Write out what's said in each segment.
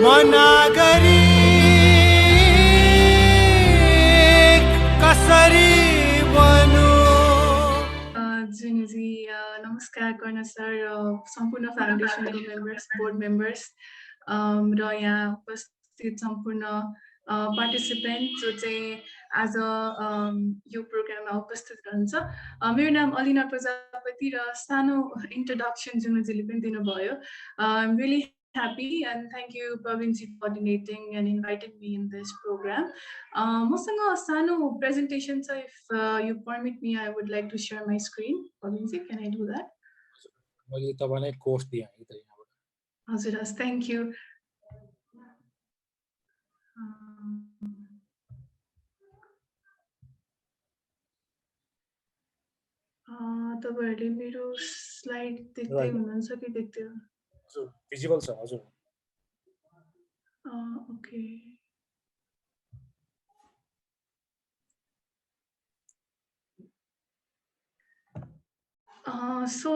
मनागरी कसरी बनु जुनजी नमस्कार गर्न सर सम्पूर्ण फाउन्डेसनको मेम्बर्स बोर्ड मेम्बर्स र यहाँ उपस्थित सम्पूर्ण पार्टिसिपेन्ट जो चाहिँ आज यो प्रोग्राममा उपस्थित हुनुहुन्छ। मेरो नाम अलिना प्रजापति र सानो इन्ट्रोडक्सन जुनजीले पनि दिनुभयो। I'm really happy and thank you Praveenji for coordinating and inviting me in this program. मसँग सानो presentation छ, if you permit me I would like to share my screen. Praveenji, can I do that? मैले तपाईलाई course दिए है त यहाँबाट। हजुर हस्, thank you. तपाईहरुले मेरो स्लाइड देख्दै हुनुहुन्छ कि देख्दैन? हजुर भिजिबल छ हजुर। ओके। सो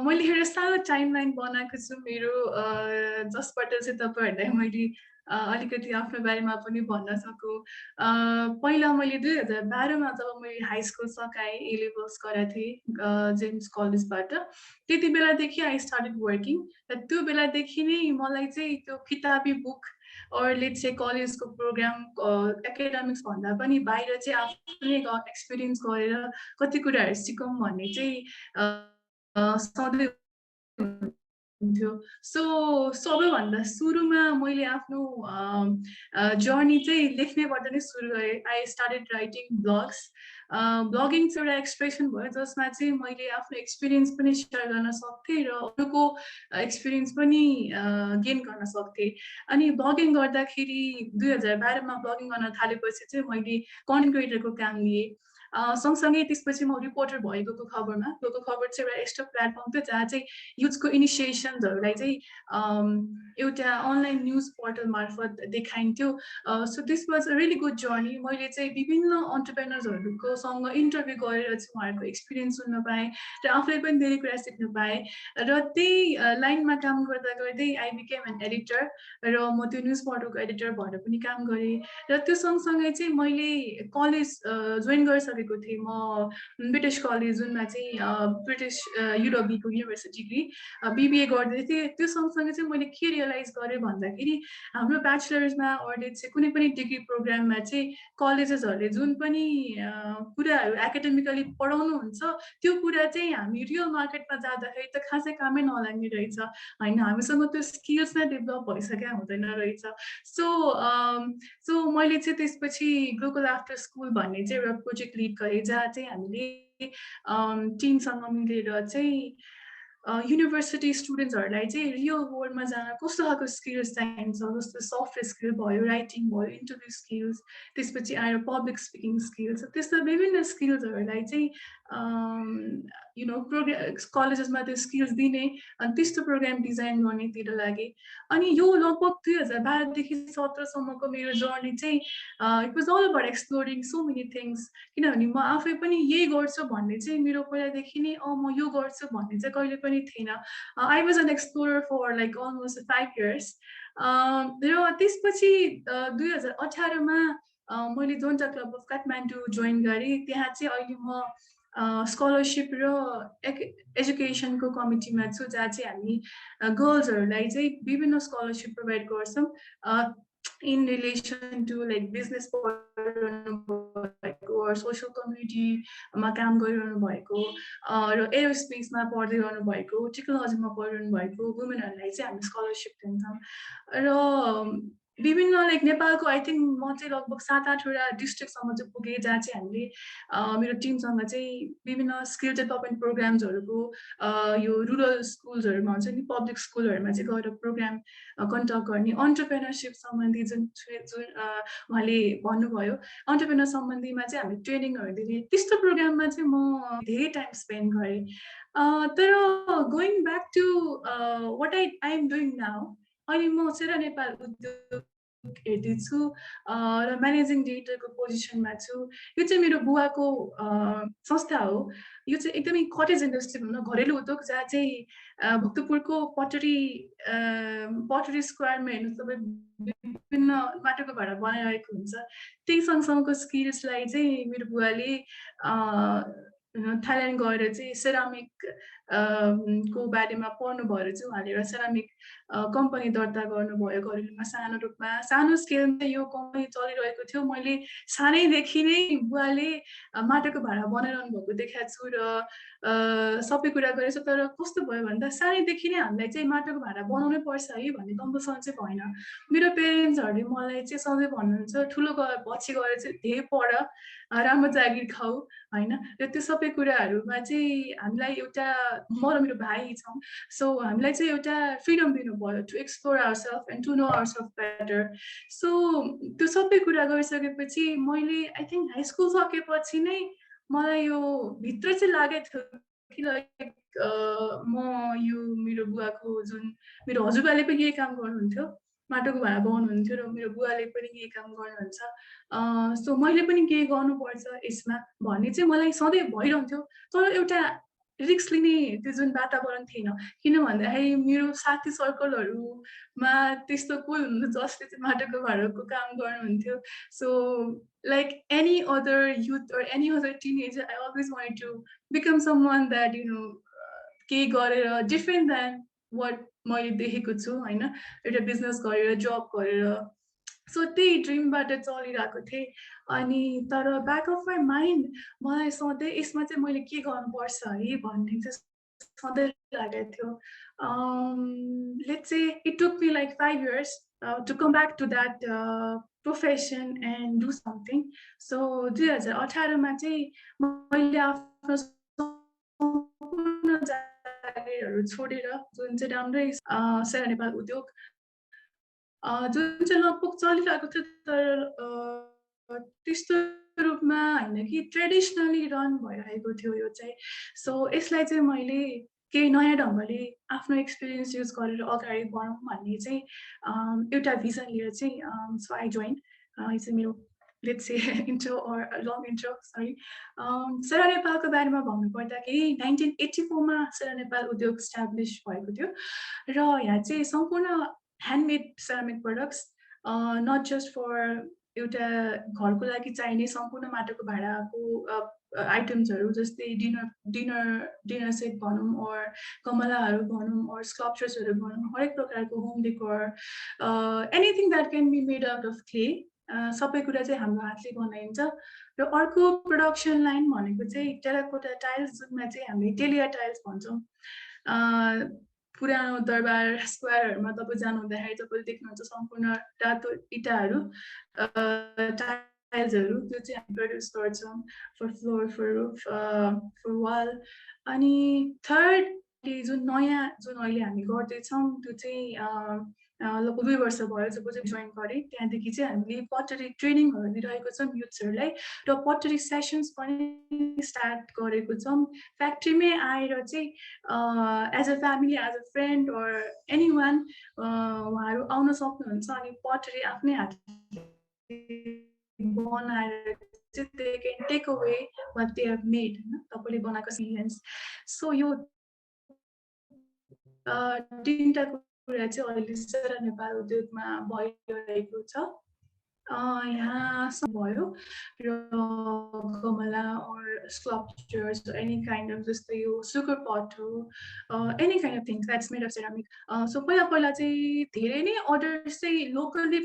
मैले एउटा सानो टाइमलाइन बनाएको छु मेरो, जसबाट चाहिँ तपाईहरुलाई मैले अलिकति आफ्नो बारेमा पनि भन्न सकूँ। पहिला मैले 2012 मा जब मैले हाई स्कुल सकाएँ, ए लेभल्स गरेको थिएँ जेम्स कलेजबाट, त्यति बेलादेखि आई स्टार्टेड वर्किङ। र त्यो बेलादेखि नै मलाई चाहिँ त्यो किताबी बुक और लेट्स से कलेजको प्रोग्राम एकाडेमिक्स भन्दा पनि बाहिर चाहिँ आफ्नै एक्सपिरियन्स गरेर कति कुराहरू सिकौँ भन्ने चाहिँ सधैँ हुन्थ्यो। सो सबैभन्दा सुरुमा मैले आफ्नो जर्नी चाहिँ लेख्नेबाट नै सुरु गरेँ। I started writing blogs. Blogging चाहिँ एउटा एक्सप्रेसन भयो जसमा चाहिँ मैले आफ्नो एक्सपिरियन्स पनि सेयर गर्न सक्थेँ र अरूको एक्सपिरियन्स पनि गेन गर्न सक्थेँ। अनि ब्लगिङ गर्दाखेरि 2012 मा ब्लगिङ गर्न थालेपछि चाहिँ मैले कन्टेन्ट क्रिएटरको काम लिएँ। सँगसँगै त्यसपछि म रिपोर्टर भएको खबरमा, त्यो खबर चाहिँ एउटा यस्तो प्लेटफर्म थियो जहाँ चाहिँ युथको इनिसिएसन्सहरूलाई चाहिँ एउटा अनलाइन न्युज पोर्टल मार्फत देखाइन्थ्यो। So this was a really good journey. मैले चाहिँ विभिन्न अन्टरप्रेनर्सहरूको सँग इन्टरभ्यू गरेर चाहिँ उहाँहरूको एक्सपिरियन्स सुन्न पाएँ र आफूले पनि धेरै कुरा सिक्न पाएँ। र त्यही लाइनमा काम गर्दा गर्दै आई बिकेम एन एडिटर र म त्यो न्युज पोर्टलको एडिटर भएर पनि काम गरेँ। र त्यो सँगसँगै चाहिँ मैले कलेज जोइन गरिसकेको थिएँ। म ब्रिटिस कलेज जुनमा चाहिँ ब्रिटिस युडब्ल्यूको युनिभर्सिटीले बिबिए गर्दै थिएँ। त्यो सँगसँगै चाहिँ मैले के रियलाइज गरेँ भन्दाखेरि हाम्रो ब्याचलर्समा अरूले चाहिँ कुनै पनि डिग्री प्रोग्राममा चाहिँ कलेजेसहरूले जुन पनि कुराहरू एकाडेमिकली पढाउनुहुन्छ त्यो कुरा चाहिँ हामी रियल मार्केटमा जाँदाखेरि त खासै कामै नलाग्ने रहेछ होइन, हामीसँग त्यो स्किल्स नै डेभलप भइसकेका हुँदैन रहेछ। सो मैले चाहिँ त्यसपछि ग्लोबल आफ्टर स्कुल भन्ने चाहिँ एउटा प्रोजेक्ट लिड गरेँ जहाँ चाहिँ हामीले टिमसँग मिलेर चाहिँ युनिभर्सिटी स्टुडेन्ट्सहरूलाई चाहिँ रियल वर्ल्डमा जान कस्तो खालको स्किल्स चाहिन्छ, जस्तो सफ्टवेयर स्किल भयो, राइटिङ भयो, इन्टरभ्यू स्किल्स, त्यसपछि आएर पब्लिक स्पिकिङ स्किल्स, त्यस्ता विभिन्न स्किल्सहरूलाई चाहिँ कलेजेसमा त्यो स्किल्स दिने अनि त्यस्तो प्रोग्राम डिजाइन गर्नेतिर लागेँ। अनि यो लगभग 2012देखि 2017सम्मको मेरो जर्नी चाहिँ it was all about exploring so many things. किनभने म आफै पनि यही गर्छु भन्ने चाहिँ मेरो पहिलादेखि नै म यो गर्छु भन्ने चाहिँ कहिले पनि थिएन। I was an explorer for like almost 5 years। र त्यसपछि 2018 मा मैले Zonta club of Kathmandu join गरेँ। त्यहाँ चाहिँ अहिले म स्कलरसिप र एजुकेसनको कमिटीमा छु जहाँ चाहिँ हामी गर्ल्सहरूलाई चाहिँ विभिन्न स्कलरसिप प्रोभाइड गर्छौँ in relation to like business भएको or social community मा काम गरिरहनु भएको र एरोस्पेसमा पढ्दै रहनु भएको, टेक्नोलोजीमा पढिरहनु भएको वुमेनहरूलाई चाहिँ हामी स्कलरसिप दिन्छौँ। र विभिन्न लाइक नेपालको आई थिङ्क म चाहिँ लगभग 7-8 वटा डिस्ट्रिक्टसम्म चाहिँ पुगेँ जहाँ चाहिँ हामीले मेरो टिमसँग चाहिँ विभिन्न स्किल डेभलपमेन्ट प्रोग्राम्सहरूको यो रुरल स्कुल्सहरूमा हुन्छ नि, पब्लिक स्कुलहरूमा चाहिँ गएर प्रोग्राम कन्डक्ट गर्ने, अन्टरप्रेनरसिप सम्बन्धी जुन उहाँले भन्नुभयो अन्टरप्रेनर सम्बन्धीमा चाहिँ हामी ट्रेनिङहरू दिने, त्यस्तो प्रोग्राममा चाहिँ म धेरै टाइम स्पेन्ड गरेँ। तर going back to what I am doing now, अहिले म सेरा नेपाल उद्योग हेर्दैछु र म्यानेजिङ डिरेक्टरको पोजिसनमा छु। यो चाहिँ मेरो बुवाको संस्था हो। यो चाहिँ एकदमै कटेज इन्डस्ट्री भनौँ न, घरेलु उद्योग जहाँ चाहिँ भक्तपुरको पटरी स्क्वायरमा हेर्नु तपाईँ विभिन्न माटोको भाँडा बनाइरहेको हुन्छ। त्यही सँगसँगको स्किल्सलाई चाहिँ मेरो बुवाले थाइल्यान्ड गएर चाहिँ सेरामिक को बारेमा पढ्नु भएर चाहिँ उहाँले एउटा सेरामिक कम्पनी दर्ता गर्नुभयो घरेलुमा सानो रूपमा। सानो स्केलमा यो कम्पनी चलिरहेको थियो। मैले सानैदेखि नै बुवाले माटोको भाँडा बनाइरहनु भएको देखाएको छु र सबै कुरा गरेको छु। तर कस्तो भयो भन्दा सानैदेखि नै हामीलाई चाहिँ माटोको भाँडा बनाउनै पर्छ है भन्ने कम्पलसन चाहिँ भएन। मेरो पेरेन्ट्सहरूले मलाई चाहिँ सधैँ भन्नुहुन्छ ठुलो पछि गएर चाहिँ धेरै पढ, राम्रो जागिर खाऊ होइन। र त्यो सबै कुराहरूमा चाहिँ हामीलाई एउटा म र मेरो भाइ छौँ। सो हामीलाई चाहिँ एउटा फ्रिडम दिनुभयो to explore ourselves and to know ourselves better. So त्यो सबै कुरा गरिसकेपछि मैले आई थिङ्क हाई स्कुल सकेपछि नै मलाई यो भित्र चाहिँ लागेको थियो कि लाइक म यो मेरो बुवाको जुन मेरो हजुरबाले पनि यही काम गर्नुहुन्थ्यो, माटोको भाँडा बनाउनुहुन्थ्यो र मेरो बुवाले पनि यही काम गर्नुहुन्छ। सो मैले पनि केही गर्नुपर्छ यसमा भन्ने चाहिँ मलाई सधैँ भइरहन्थ्यो। तर एउटा रिस्क लिने त्यो जुन वातावरण थिएन। किन भन्दाखेरि मेरो साथी सर्कलहरूमा त्यस्तो कोही हुनुहुन्थ्यो जसले चाहिँ माटोको भाँडाको काम गर्नुहुन्थ्यो। So like any other youth or any other teenager, I always wanted to become someone that केही गरेर डिफ्रेन्ट देन वाट मैले देखेको छु होइन। एउटा बिजनेस गरेर जब गरेर सो त्यही ड्रिमबाट चलिरहेको थिएँ। अनि तर ब्याक अफ माई माइन्ड मलाई सधैँ यसमा चाहिँ मैले के गर्नुपर्छ है भन्ने चाहिँ सधैँ लागेको थियो। Let's say it took me like 5 years to come back to that profession and do something. So 2018 मा चाहिँ मैले आफ्नो सम्पूर्ण जागिरहरू छोडेर जुन चाहिँ राम्रै सेरा नेपाल उद्योग जुन चाहिँ लगभग चलिरहेको थियो तर त्यस्तो रूपमा होइन कि ट्रेडिसनली रन भइरहेको थियो यो चाहिँ। सो यसलाई चाहिँ मैले केही नयाँ ढङ्गले आफ्नो एक्सपिरियन्स युज गरेर अगाडि बढौँ भन्ने चाहिँ एउटा भिजन लिएर चाहिँ सो आई जोइन। यो चाहिँ मेरो let's say intro or long intro sorry. Sera नेपालको बारेमा भन्नुपर्दाखेरि 1984 मा सेरा नेपाल उद्योग इस्टाब्लिस भएको थियो र यहाँ चाहिँ सम्पूर्ण handmade ceramic products not just for एउटा घरको लागि चाहिने सम्पूर्ण माटोको भाँडाको आइटम्सहरू जस्तै डिनर सेट भनौँ और गमलाहरू भनौँ और स्कल्पचर्सहरू भनौँ, हरेक प्रकारको home decor anything that can be made out of clay सबै कुरा चाहिँ हाम्रो हातले बनाइन्छ। र अर्को प्रोडक्सन लाइन भनेको चाहिँ टेराकोटा टाइल्स जुनमा चाहिँ हामीले टेलिया टाइल्स भन्छौँ। पुरानो दरबार स्क्वायरहरूमा तपाईँ जानुहुँदाखेरि तपाईँले देख्नुहुन्छ सम्पूर्ण रातो इँटाहरू टाइल्सहरू त्यो चाहिँ हामी प्रड्युस गर्छौँ for floor for roof for wall. अनि थर्ड जुन नयाँ जुन अहिले हामी गर्दैछौँ त्यो चाहिँ लगभग 2 वर्ष भयो जब चाहिँ जोइन गरेँ। त्यहाँदेखि चाहिँ हामीले पटरी ट्रेनिङहरू दिइरहेको छौँ युथ्सहरूलाई र पटरी सेसन्स पनि स्टार्ट गरेको छौँ। फ्याक्ट्रीमै आएर चाहिँ as a family as a friend or any one उहाँहरू आउन सक्नुहुन्छ अनि पटरी आफ्नै हातले बनाएर चाहिँ they can take away what they have made होइन तपाईँले बनाएको एक्सपिरियन्स। सो यो तिनवटा कुरा चाहिँ अहिले सेरा नेपाल उद्योगमा भइरहेको छ। यहाँ भयो र गमला और स्कल्पचर्स एनी काइन्ड अफ जस्तै यो सुगर पट हो any kind of things that's made of ceramic. So पहिला चाहिँ धेरै नै अर्डर्स चाहिँ लोकली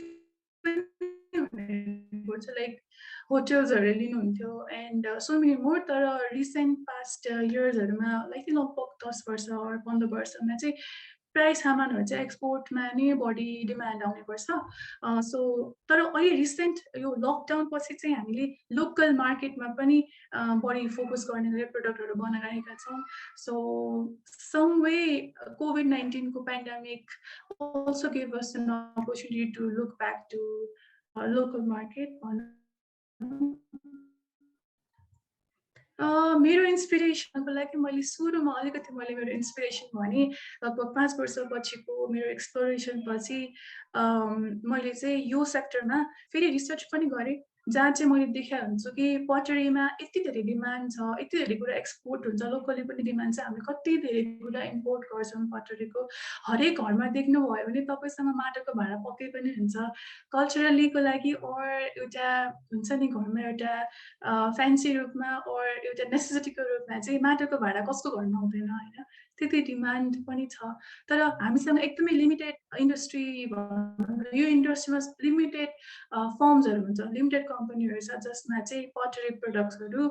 पर्छ लाइक होटल्सहरूले लिनुहुन्थ्यो एन्ड सो मेनी मोर। तर रिसेन्ट पास्ट इयर्सहरूमा लाइक लगभग 10 वर्ष or 15 वर्षमा चाहिँ प्रायः सामानहरू चाहिँ एक्सपोर्टमा नै बढी डिमान्ड आउने गर्छ। सो तर अहिले रिसेन्ट यो लकडाउन पछि चाहिँ हामीले लोकल मार्केटमा पनि बढी फोकस गर्ने गरी प्रोडक्टहरू बनाइरहेका छौँ। सो सम वे COVID-19 को pandemic also give us an opportunity to look back to local market. मेरो इन्सपिरेसनको लागि मैले सुरुमा अलिकति मेरो इन्सपिरेसन भने लगभग 5 वर्षपछिको मेरो एक्सप्लोरेसन पछि मैले चाहिँ यो सेक्टरमा फेरि रिसर्च पनि गरेँ जहाँ चाहिँ मैले देखेको हुन्छु कि पटरीमा यति धेरै डिमान्ड छ, यति धेरै कुरा एक्सपोर्ट हुन्छ, लोकली पनि डिमान्ड छ, हामीले कति धेरै कुरा इम्पोर्ट गर्छौँ पटरीको। हरेक घरमा देख्नुभयो भने तपाईँसँग माटोको भाँडा पक्कै पनि हुन्छ। कल्चरलीको लागि और एउटा हुन्छ नि घरमा एउटा फ्यान्सी रूपमा और एउटा नेसेसिटीको रूपमा चाहिँ माटोको भाँडा कसको घरमा हुँदैन होइन? त्यति डिमान्ड पनि छ। तर हामीसँग एकदमै लिमिटेड इन्डस्ट्री यो इन्डस्ट्रीमा लिमिटेड फर्म्सहरू हुन्छ, लिमिटेड कम्पनीहरू छ जसमा चाहिँ पटरी प्रडक्ट्सहरू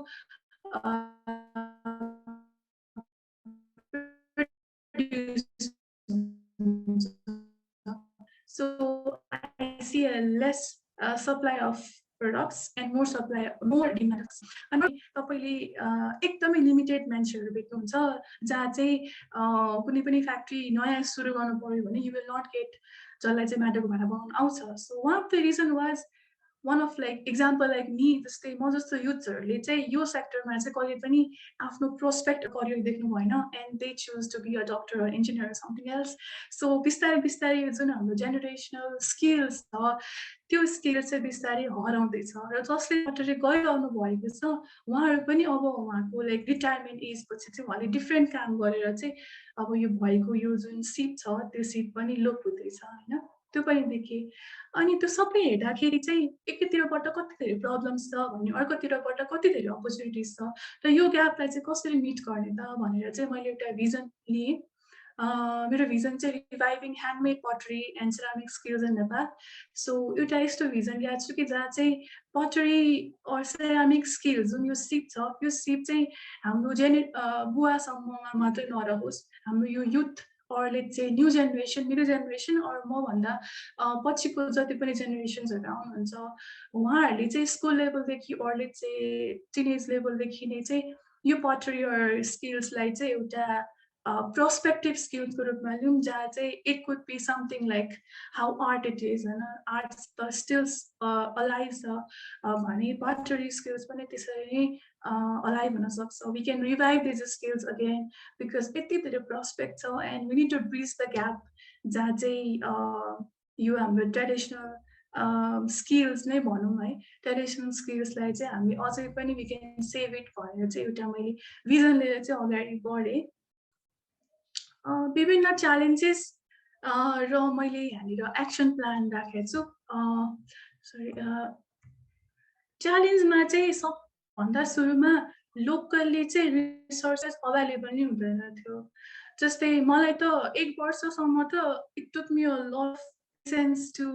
So I see a less supply of products and more supply, more demand. अनि तपाईँले एकदमै लिमिटेड मान्छेहरू भेट्नुहुन्छ जहाँ चाहिँ कुनै पनि फ्याक्ट्री नयाँ सुरु गर्नु पर्यो भने यु विल नट गेट जसलाई चाहिँ माटोको भाँडा बनाउन आउँछ. So one of the reason was one of like example like me जस्तै म जस्तो युथ्सहरूले चाहिँ यो सेक्टरमा चाहिँ कहिले पनि आफ्नो प्रोस्पेक्ट करियर देख्नु भएन and they choose to be a doctor or engineer or something else. So बिस्तारै बिस्तारै जुन हाम्रो जेनेरेसनल स्किल्स छ त्यो स्किल्स चाहिँ बिस्तारै हराउँदैछ र जसले पटरी गरिरहनु भएको छ उहाँहरू पनि अब उहाँको लाइक रिटायरमेन्ट एजपछि चाहिँ उहाँले डिफ्रेन्ट काम गरेर चाहिँ अब यो भएको यो जुन सिप छ त्यो सिप पनि लोप हुँदैछ होइन, त्यो पनि देखेँ. अनि त्यो सबै हेर्दाखेरि चाहिँ एकैतिरबाट कति धेरै प्रब्लम्स छ भने अर्कोतिरबाट कति धेरै अपर्च्युनिटिज छ र यो ग्यापलाई चाहिँ कसरी मिट गर्ने त भनेर चाहिँ मैले एउटा भिजन लिएँ. मेरो भिजन चाहिँ रिभाइभिङ ह्यान्डमेड पटरी and ceramic skills in Nepal. So एउटा यस्तो भिजन ल्याएको छु कि जहाँ चाहिँ पटरी अर सेरामिक स्किल्स जुन यो सिप छ यो सिप चाहिँ हाम्रो बुवासम्ममा मात्रै नरहोस्, हाम्रो यो youth or let's say new generation, middle generation or मभन्दा पछिको जति पनि जेनेरेसन्सहरू आउनुहुन्छ उहाँहरूले चाहिँ स्कुल लेभलदेखि or let's say टिनेज लेभलदेखि नै चाहिँ यो पटरी अर स्किल्सलाई चाहिँ एउटा प्रोस्पेक्टिभ स्किल्सको रूपमा लिउँ जहाँ चाहिँ it could be something like how art it is होइन, आर्ट्स त स्टिल्स अलाइभ छ भने पटरी स्किल्स पनि त्यसरी नै alive हुन सक्छ. We can revive these skills again because यति धेरै prospect छ and we need to bridge the gap जहाँ चाहिँ यो हाम्रो ट्रेडिसनल स्किल्स नै भनौँ है, ट्रेडिसनल स्किल्सलाई चाहिँ हामी अझै पनि we can save it भनेर चाहिँ एउटा मैले भिजन लिएर चाहिँ अगाडि बढेँ. विभिन्न च्यालेन्जेस र मैले यहाँनिर एक्सन प्लान राखेको छु. च्यालेन्जमा चाहिँ सबभन्दा सुरुमा लोकल्ली चाहिँ रिसोर्सेस अभाइलेबल नै हुँदैन थियो. जस्तै मलाई त 1 वर्षसम्म त it took me a lot of patience to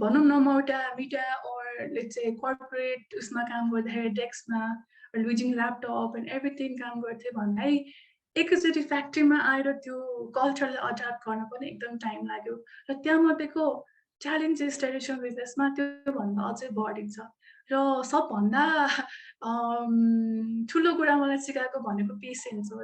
भनौँ न म एउटा media or let's say corporate उसमा काम गर्दाखेरि डेस्कमा युजिङ ल्यापटप एन्ड एभ्रिथिङ काम गर्थेँ भन्दै एकैचोटि फ्याक्ट्रीमा आएर त्यो कल्चरलाई अडाप्ट गर्न पनि एकदम टाइम लाग्यो र त्यहाँमध्येको च्यालेन्जेस ट्रेडिसनल बिजनेसमा त्योभन्दा अझै बढी छ. र सबभन्दा ठुलो कुरा मलाई सिकाएको भनेको पेसेन्स हो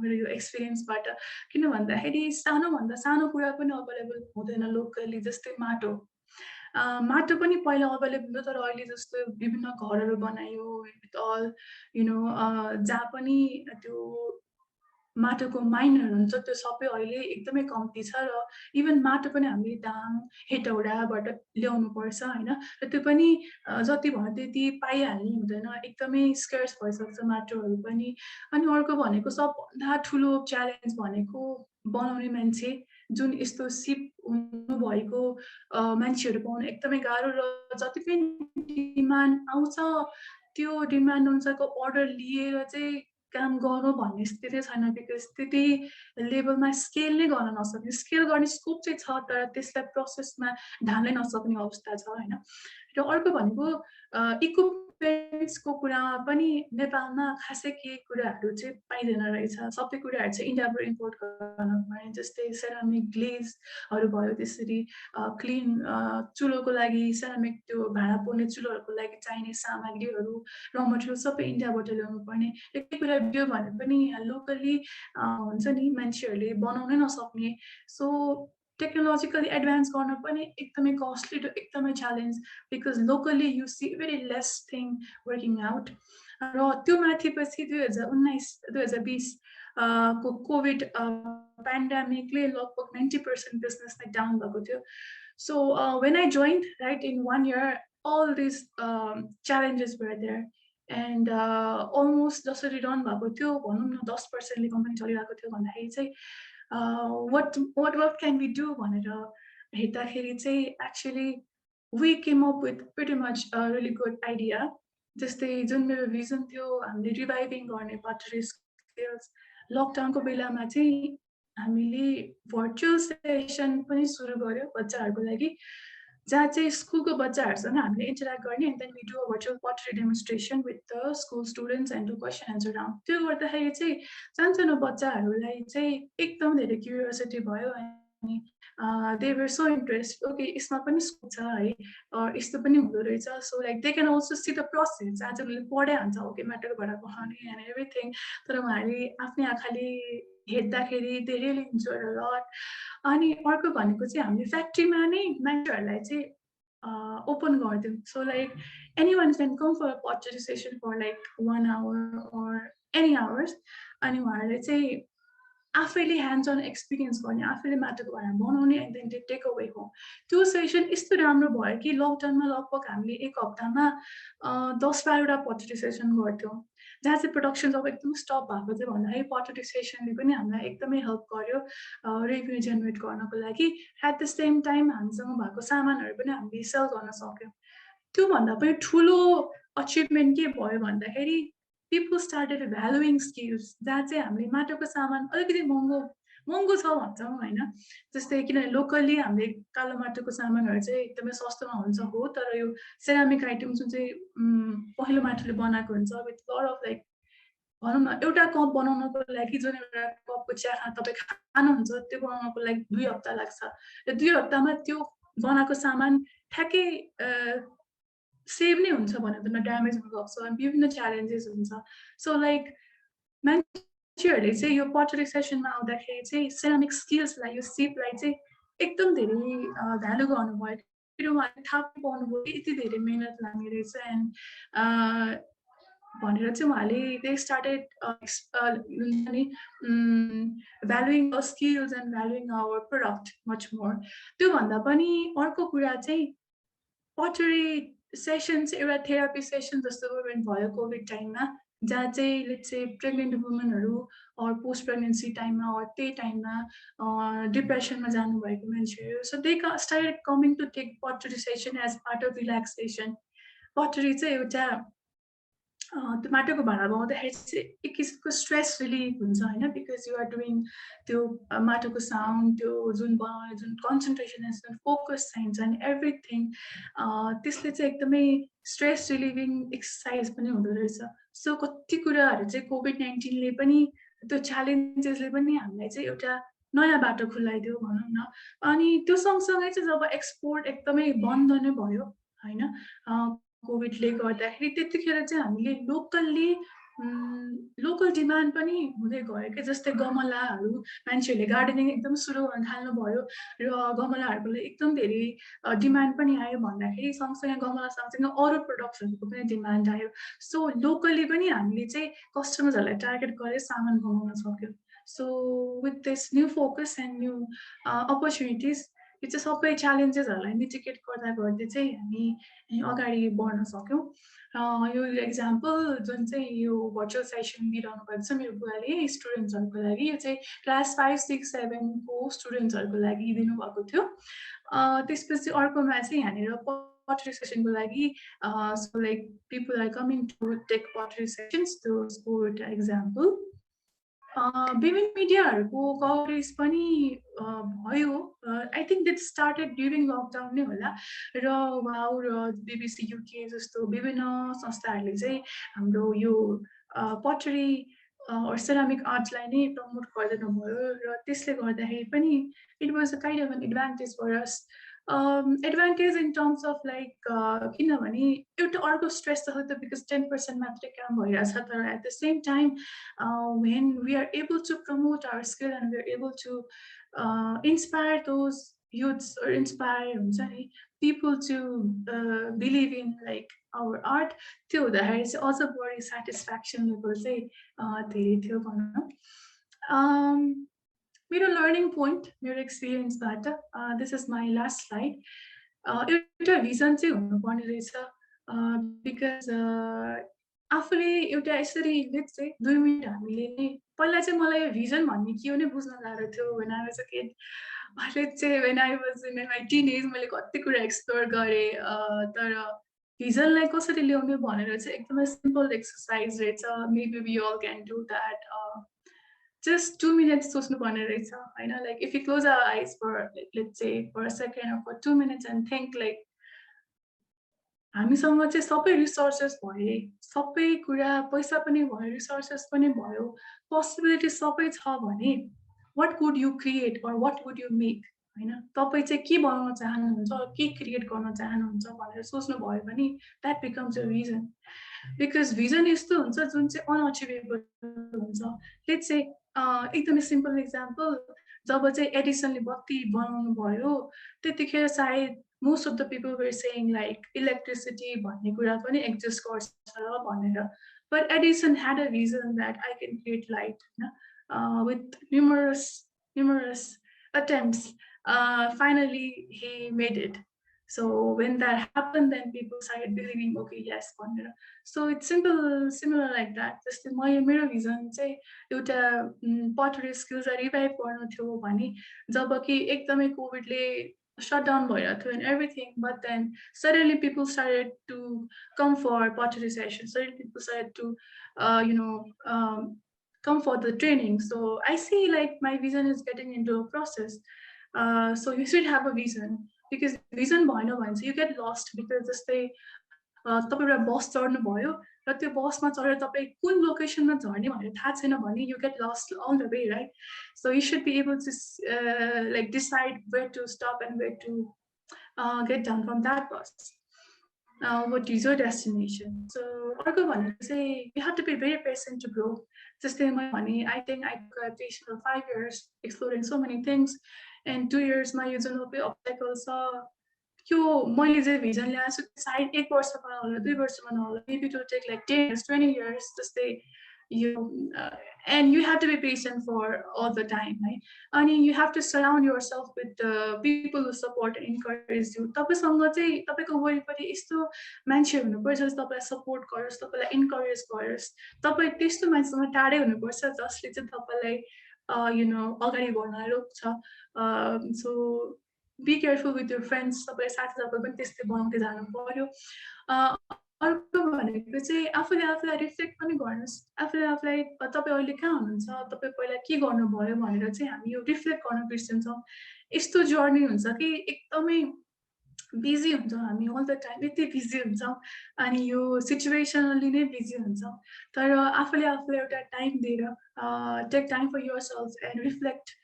मेरो यो एक्सपिरियन्सबाट. किन भन्दाखेरि सानोभन्दा सानो कुरा पनि अभाइलेबल हुँदैन लोकली. जस्तै माटो पनि पहिला अभाइलेबल थियो तर अहिले जस्तो विभिन्न घरहरू बनायो विथ अल यु नो जहाँ पनि त्यो माटोको माइनहरू हुन्छ त्यो सबै अहिले एकदमै कम्ती छ र इभन माटो पनि हामीले दाङ हेटौडाबाट ल्याउनु पर्छ होइन, र त्यो पनि जति भयो त्यति पाइहाल्ने हुँदैन, एकदमै स्कर्स भइसक्छ माटोहरू पनि. अनि अर्को भनेको सबभन्दा ठुलो च्यालेन्ज भनेको बनाउने मान्छे, जुन यस्तो सिप हुनुभएको मान्छेहरू पाउनु एकदमै गाह्रो र जति पनि डिमान्ड आउँछ त्यो डिमान्ड अनुसारको अर्डर लिएर चाहिँ काम गर्नु भन्ने स्थिति छैन बिकज त्यति लेभलमा स्केल नै गर्न नसक्ने, स्केल गर्ने स्कोप चाहिँ छ तर त्यसलाई प्रोसेसमा ढाल्नै नसक्ने अवस्था छ होइन. र अर्को भनेको इक्विपमेन्ट्सको कुरामा पनि नेपालमा खासै केही कुराहरू चाहिँ पाइँदैन रहेछ. सबै कुराहरू चाहिँ इन्डियाबाट इम्पोर्ट गर्न पर्ने. जस्तै सेरामिक ग्लेजहरू भयो, त्यसरी क्लिन चुलोको लागि सेरामिक त्यो भाँडा पोल्ने चुलोहरूको लागि चाहिने सामग्रीहरू र मटेरियल सबै इन्डियाबाट ल्याउनु पर्ने. एकै कुरा दियो भने पनि लोकली हुन्छ नि मान्छेहरूले बनाउनै नसक्ने. सो टेक्नोलोजिकली एडभान्स गर्न पनि एकदमै कस्टली र एकदमै challenge because locally you see very less thing working out. र त्यो माथि पछि 2019-2020 को कोभिड पेन्डेमिकले लगभग 90% बिजनेस नै डाउन भएको थियो. So when I joined right in 1 year all these challenges were there. And almost जसरी रन भएको थियो भनौँ न 10%ले कम्पनी चलिरहेको थियो भन्दाखेरि चाहिँ what can we do भनेर हेर्दाखेरि चाहिँ actually we came up with pretty much a really good idea. जस्तै जुन मेरो भिजन थियो हामीले रिभाइभिङ गर्ने pottery skills लकडाउनको बेलामा चाहिँ हामीले भर्चुअल सेसन पनि सुरु गर्यो बच्चाहरूको लागि, जहाँ चाहिँ स्कुलको बच्चाहरूसँग हामीले इन्टरेक्ट गर्ने and then we do a virtual pottery demonstration with the school students and do question answer round. त्यो गर्दाखेरि चाहिँ सानसानो बच्चाहरूलाई चाहिँ एकदम धेरै क्युरियोसिटी भयो अनि they were so impressed. Okay, यसमा पनि स्कोप छ है, यस्तो पनि हुँदो रहेछ. So like they can also see the process. आज उनीहरूले पढे हुन्छ ओके म्याटरको भाडा पठाउने एन्ड एभ्रिथिङ, तर उहाँहरूले आफ्नै आँखाले हेर्दाखेरि they really enjoyed a lot. अनि अर्को भनेको चाहिँ हामीले फ्याक्ट्रीमा नै मान्छेहरूलाई चाहिँ ओपन गरिदिउँ. So like anyone can come for a pottery session for like 1 hour or any hours. अनि उहाँहरूले चाहिँ आफैले ह्यान्ड्स अन एक्सपिरियन्स गर्ने, आफैले माटोको भाँडा बनाउने and then take away home. त्यो सेसन यस्तो राम्रो भयो कि लकडाउनमा लगभग हामीले 1 हप्तामा 10-12वटा pottery सेसन गर्थ्यौँ, जहाँ चाहिँ प्रोडक्सन जब एकदम स्टप भएको थियो भन्दाखेरि pottery सेसनले पनि हामीलाई एकदमै हेल्प गर्यो रेभेन्यू जेनेरेट गर्नको लागि. एट द सेम टाइम हामीसँग भएको सामानहरू पनि हामीले सेल गर्न सक्यौँ. त्योभन्दा पनि ठुलो अचिभमेन्ट के भयो भन्दाखेरि people started valuing skills. जहाँ चाहिँ हामीले माटोको सामान अलिकति महँगो छ भन्छौँ होइन, जस्तै किनभने लोकली हामीले कालो माटोको सामानहरू चाहिँ एकदमै सस्तोमा हुन्छ हो, तर यो सेरामिक आइटम जुन चाहिँ पहिलो माटोले बनाएको हुन्छ विथ लट अफ लाइक भनौँ न एउटा कप बनाउनको लागि जुन एउटा कपको चिया तपाईँ खानुहुन्छ त्यो बनाउनको लागि 2 हप्ता लाग्छ र 2 हप्तामा त्यो बनाएको सामान ठ्याक्कै सेभ नै हुन्छ भने त ड्यामेज हुन सक्छ अनि विभिन्न च्यालेन्जेस हुन्छ. सो लाइक मान्छेहरूले चाहिँ यो pottery सेसनमा आउँदाखेरि चाहिँ सेरामिक स्किल्सलाई यो सिपलाई चाहिँ एकदम धेरै भ्यालु गर्नुभयो. फेरि उहाँले थाहा पाउनुभयो यति धेरै मेहनत लाग्ने रहेछ एन्ड भनेर चाहिँ उहाँले they started valuing our skills and valuing our product much more. त्योभन्दा पनि अर्को कुरा चाहिँ pottery सेसन चाहिँ एउटा थेरापी सेसन जस्तो भयो कोभिड टाइममा, जहाँ चाहिँ लेट्स से प्रेग्नेन्ट वुमेनहरू अर पोस्ट प्रेग्नेन्सी टाइममा अर त्यही टाइममा डिप्रेसनमा जानुभएको मान्छेहरू, so they started coming to take pottery session as part of relaxation. pottery चाहिँ एउटा त्यो माटोको भाँडा बनाउँदाखेरि चाहिँ एक किसिमको स्ट्रेस रिलिफ हुन्छ होइन, बिकज यु आर डुइङ त्यो माटोको साउन्ड, त्यो जुन बनाउने जुन कन्सन्ट्रेसन जुन फोकस चाहिन्छ अनि एभ्रिथिङ, त्यसले चाहिँ एकदमै स्ट्रेस रिलिभिङ एक्सर्साइज पनि हुँदो रहेछ. सो कति कुराहरू चाहिँ COVID-19ले पनि त्यो च्यालेन्जेसले पनि हामीलाई चाहिँ एउटा नयाँ बाटो खुलाइदियो भनौँ न. अनि त्यो सँगसँगै चाहिँ जब एक्सपोर्ट एकदमै बन्द नै भयो होइन कोभिडले गर्दाखेरि, त्यतिखेर चाहिँ हामीले लोकल डिमान्ड पनि हुँदै गयो क्या. जस्तै गमलाहरू मान्छेहरूले गार्डनिङ एकदम सुरु गर्न थाल्नुभयो र गमलाहरूको लागि एकदम धेरै डिमान्ड पनि आयो भन्दाखेरि सँगसँगै गमला सँगसँगै अरू प्रडक्ट्सहरूको पनि डिमान्ड आयो. सो लोकली पनि हामीले चाहिँ कस्टमर्सहरूलाई टार्गेट गरेर सामान बनाउन सक्यौँ. So with this new focus and new opportunities यो चाहिँ सबै च्यालेन्जेसहरूलाई मिटिगेट गर्दा गर्दै चाहिँ हामी अगाडि बढ्न सक्यौँ. यो एक्जाम्पल जुन चाहिँ यो भर्चुअल सेसन दिइरहनु भएको छ मेरो बुवाले स्टुडेन्ट्सहरूको लागि, यो चाहिँ क्लास 5, 6, 7 को स्टुडेन्ट्सहरूको लागि दिनुभएको थियो. त्यसपछि अर्कोमा चाहिँ यहाँनिर pottery सेसनको लागि so like people are coming to take pottery sessions, त्यसको एउटा एक्जाम्पल. विभिन्न मिडियाहरूको कभरेज पनि भयो. I think that started during lockdown नै होला र वाउ र BBC UK जस्तो विभिन्न संस्थाहरूले चाहिँ हाम्रो यो pottery सेरामिक आर्ट्सलाई नै प्रमोट गरिदिनु भयो र त्यसले गर्दाखेरि पनि it was a kind of an advantage for us. Advantage in terms of like किनभने एउटा अर्को स्ट्रेस त त बिकज 10% मात्रै काम भइरहेछ, तर at the same time when we are able to promote our skill and we are able to inspire those youths or inspire people to believe in like our art, त्यो हुँदाखेरि चाहिँ अझ बढी सेटिस्फ्याक्सन लेभल चाहिँ धेरै थियो भनौँ. मेरो लर्निङ पोइन्ट मेरो एक्सपिरियन्सबाट, this is my last slide. एउटा भिजन चाहिँ हुनुपर्ने रहेछ बिकज आफूले एउटा यसरी लेट्स चाहिँ 2 मिनट हामीले नै पहिला चाहिँ मलाई भिजन भन्ने के हो नै बुझ्न गाह्रो थियो when I was a kid. let's say when I was in my teenage मैले कति कुरा एक्सप्लोर गरेँ तर भिजनलाई कसरी ल्याउने भनेर चाहिँ एकदमै सिम्पल एक्सर्साइज रहेछ maybe we all can do that just 2 minutes सोच्नुपर्ने रहेछ होइन like if you close our eyes for let's say for a second or for 2 minutes and think like हामीसँग चाहिँ सबै रिसोर्सेस भए सबै कुरा पैसा पनि भयो रिसोर्सेस पनि भयो पोसिबिलिटी सबै छ भने what would you create or what would you make हैन तपाई चाहिँ के बनाउन चाहनुहुन्छ के क्रिएट गर्न चाहनुहुन्छ भनेर सोच्नु भयो भने that becomes a vision because vision यस्तो हुन्छ जुन चाहिँ unachievable हुन्छ let's say एकदमै सिम्पल एक्जाम्पल जब चाहिँ एडिसनले बत्ती बनाउनु भयो त्यतिखेर सायद most of the people were saying like electricity भन्ने कुरा पनि exist गर्छ भनेर but Edison had a reason that I can create light with numerous attempts finally he made it so when that happened then people started believing okay yes भनेर so it's similar like that जस्तै मेरो vision चाहिँ एउटा pottery skills revive गर्नु थियो भने जबकि एकदमै कोभिडले shut down and everything but then suddenly people started to come for pottery sessions suddenly people started to come for the training so I see like my vision is getting into a process so you should have a vision because vision bhaina bhane you get lost because जस्तै तपाईं एउटा बस चढ्नु भयो र त्यो बसमा चढेर तपाईं कुन लोकेसनमा झर्ने भनेर थाहा छैन भने you get lost all the way right so you should be able to like decide where to stop and where to get down from that bus what is your destination so अर्को भनेको चाहिँ you have to be very patient to grow जस्तै मैले भने I think I got patient for 5 years exploring so many things and 2 years मा यो जुन obstacles यो मैले चाहिँ भिजन ल्याएको छु सायद 1 वर्षमा नहोला 2 वर्षमा नहोला maybe it will take like 10 years 20 years जस्तै you and you have to be patient for all the time right and you have to surround yourself with people who support and encourage you तपाईसँग चाहिँ तपाईको वरिपरि यस्तो मान्छे हुनुपर्छ जसले तपाईलाई सपोर्ट गरोस् तपाईलाई इन्करेज गरोस् तपाई त्यस्तो मान्छेसँग टाढै हुनुपर्छ जसले चाहिँ तपाईलाई अगाडि बढ्न रोक्छ so be careful with your friends तपाईं साथीहरुको पनि त्यस्तै बनाउँदै जानु पर्यो अर्को भनेको चाहिँ आफूले आफूलाई रिफ्लेक्ट पनि गर्नुस् आफूले आफूलाई तपाई अहिले कहाँ हुनुहुन्छ तपाई पहिला के गर्नु भयो भनेर चाहिँ हामी यो रिफ्लेक्ट गर्न बिर्सन्छौं यस्तो जर्नी हुन्छ कि एकदमै बिजी हुन्छौं हामी अल द टाइम यति बिजी हुन्छौं अनि यो सिचुएसनली नै बिजी हुन्छौं तर आफूले आफूलाई एउटा टाइम दिएर take time for yourself and reflect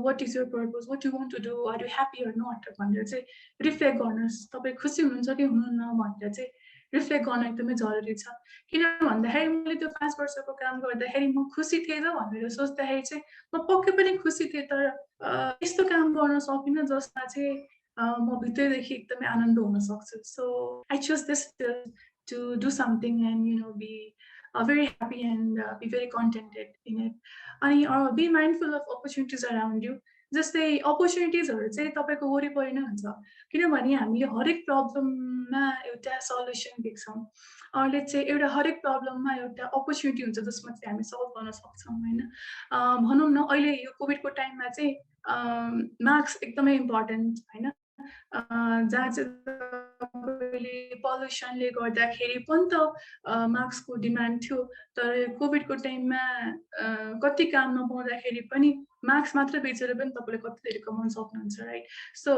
what is your purpose what you want to do are you happy or not भनेर चाहिँ रिफ्लेक्ट गर्नुस् तपाई खुसी हुनुहुन्छ कि हुनुहुन्न भनेर चाहिँ रिफ्लेक्ट गर्न एकदमै जरुरी छ किन भन्दाखेरि मैले त्यो 5 वर्षको काम गर्दाखेरि म खुसी थिएँ र भनेर सोच्दाखेरि चाहिँ म पक्कै पनि खुसी थिएँ तर यस्तो काम गर्न सकिन जसमा चाहिँ म भित्रैदेखि एकदमै आनन्द हुन सक्छु so I chose this to do something and be very happy and be very contented in it and be mindful of opportunities around you जस्तै अपर्च्युनिटिजहरु चाहिँ तपाईको वरिपरि नै हुन्छ किनभने हामीले हरेक प्रब्लममा एउटा सल्युसन देख्छौं अरले चाहिँ एउटा हरेक प्रब्लममा एउटा अपर्च्युनिटी हुन्छ जसमा चाहिँ हामी सल्भ गर्न सक्छौं हैन भनौं न अहिले यो कोभिडको टाइममा चाहिँ मार्क्स एकदमै इम्पोर्टेन्ट हैन जहाँ चाहिँ पल्युसनले गर्दाखेरि पनि त मार्क्सको डिमान्ड थियो तर कोभिडको टाइममा कति काम नपाउँदाखेरि पनि मार्क्स मात्र बेचेर पनि तपाईले कति धेरै कमाउन सक्नुहुन्छ right so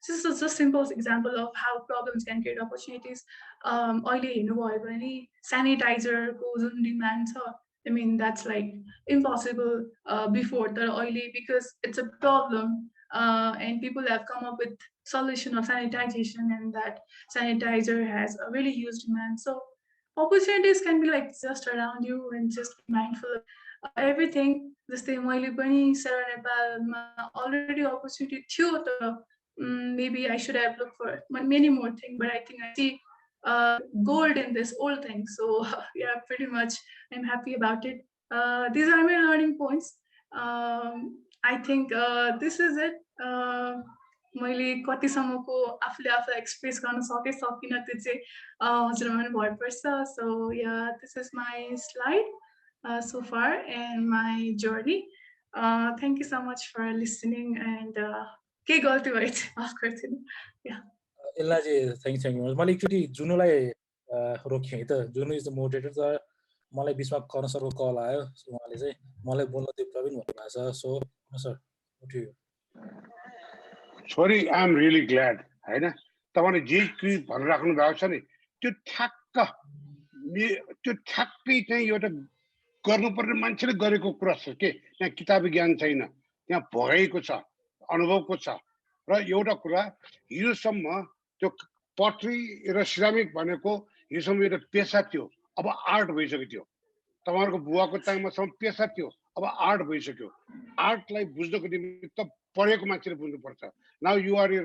this is just simple example of how problems can create opportunities अहिले हेर्नु भयो भने sanitizer को जुन डिमान्ड छ I mean that's like impossible before तर अहिले because it's a problem and people have come up with solution of sanitization and that sanitizer has a really huge demand so opportunities can be like just around you and just be mindful of everything जस्तै मैले पनि Sera नेपालमा already opportunity थियो तर maybe I should have looked for many more things but I think I see gold in this old thing so yeah pretty much I'm happy about it these are my learning points I think this is it मैले कतिसम्मको आफूले आफूलाई express गर्न सकिनँ त्यो चाहिँ हजुरमा पनि भर पर्छ। So yeah this is my slide so far and my journey. Thank you so much for listening and केही गल्ती भए चाहिँ माफ गरिदिनु। या यसलाई चाहिँ थ्याङ्क यू मैले एकचोटि जुनुलाई रोकेँ है त। जुनु इज द मोडरेटर। तर मलाई बिचमा कर्ण सरको कल आयो। उहाँले चाहिँ मलाई बोल्न दियो प्रवीण भन्नुभएको छ। सो सर उठ्यो। Sorry I am really glad हैन तपाईले जे भन्न राख्नु भएको छ नि त्यो ठ्याक्कै चाहिँ एउटा गर्नुपर्ने मान्छेले गरेको कुरा छ के। त्यहाँ किताबी ज्ञान छैन, त्यहाँ भोगेको छ, अनुभवको छ। र एउटा कुरा हिजोसम्म त्यो पटरी र सिरामिक भनेको हिजोसम्म एउटा पेसा थियो, अब आर्ट भइसक्यो। थियो तपाईँहरूको बुवाको टाइममासम्म पेसा थियो, अब आर्ट भइसक्यो। आर्टलाई बुझ्नको निमित्त पढेको मान्छेले बुझ्नुपर्छ। Now you are a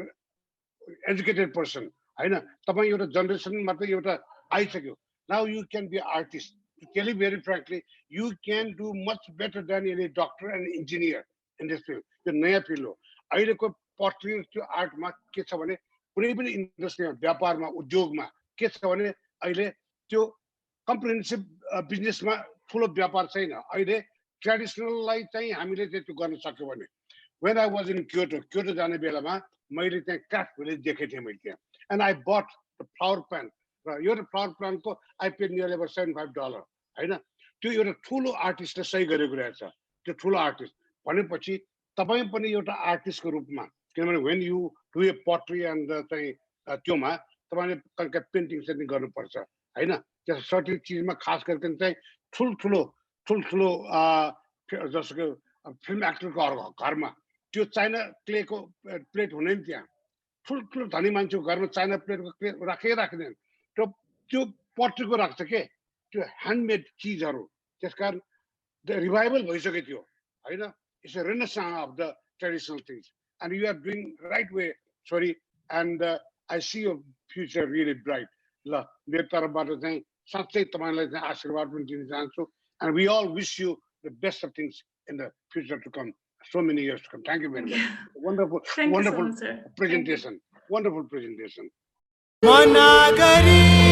educated person हैन, तपाईँ एउटा जेनेरेसन मात्रै एउटा आइसक्यो। Now you can be artist. To tell you very frankly, you can do much better than any doctor and engineer in this field. त्यो नयाँ फिल्ड हो। अहिलेको पटरी त्यो आर्टमा के छ भने कुनै पनि इन्डस्ट्रीमा, व्यापारमा, उद्योगमा के छ भने अहिले त्यो कम्प्रिहेन्सिभ बिजनेसमा ठुलो व्यापार छैन। अहिले ट्रेडिसनललाई चाहिँ हामीले चाहिँ त्यो गर्न सक्यो भने when I was in Kyoto जाने बेलामा मैले त्यहाँ क्राफ्ट भिलेज देखेको थिएँ मैले त्यहाँ। And I but the flower plant र यो फ्लावर प्लान्टको आई पेड नियरली अबाउट $75 हैन। त्यो एउटा ठुलो आर्टिस्टले सही गरेको रहेछ। त्यो ठुलो आर्टिस्ट भनेपछि तपाईँ पनि एउटा आर्टिस्टको रूपमा, किनभने वेन यु डु ए पटरी एन्ड चाहिँ त्योमा तपाईँले कहिलेका पेन्टिङ सेन्टिङ गर्नुपर्छ हैन। त्यो सर्टेन चिजमा खास गरिकन चाहिँ ठुल्ठुलो जस्तो फिल्म एक्टरको घरमा त्यो चाइना क्लेको प्लेट हुने नि। त्यहाँ ठुल्ठुलो धनी मान्छेको घरमा चाइना प्लेटको प्लेट राख्दैन, त्यो पटरीको राख्छ के, त्यो ह्यान्डमेड चिजहरू। त्यसकारण रिभाइभल भइसक्यो थियो हैन। It's a renaissance of the traditional things and you are doing right way sorry and I see your future really bright. ल मेरो तर्फबाट चाहिँ साँच्चै तपाईँलाई चाहिँ आशीर्वाद पनि दिन चाहन्छु। And we all wish you the best of things in the future to come, so many years to come. Thank you very much. Wonderful Thank you so much, sir. presentation. Wonderful presentation. Managari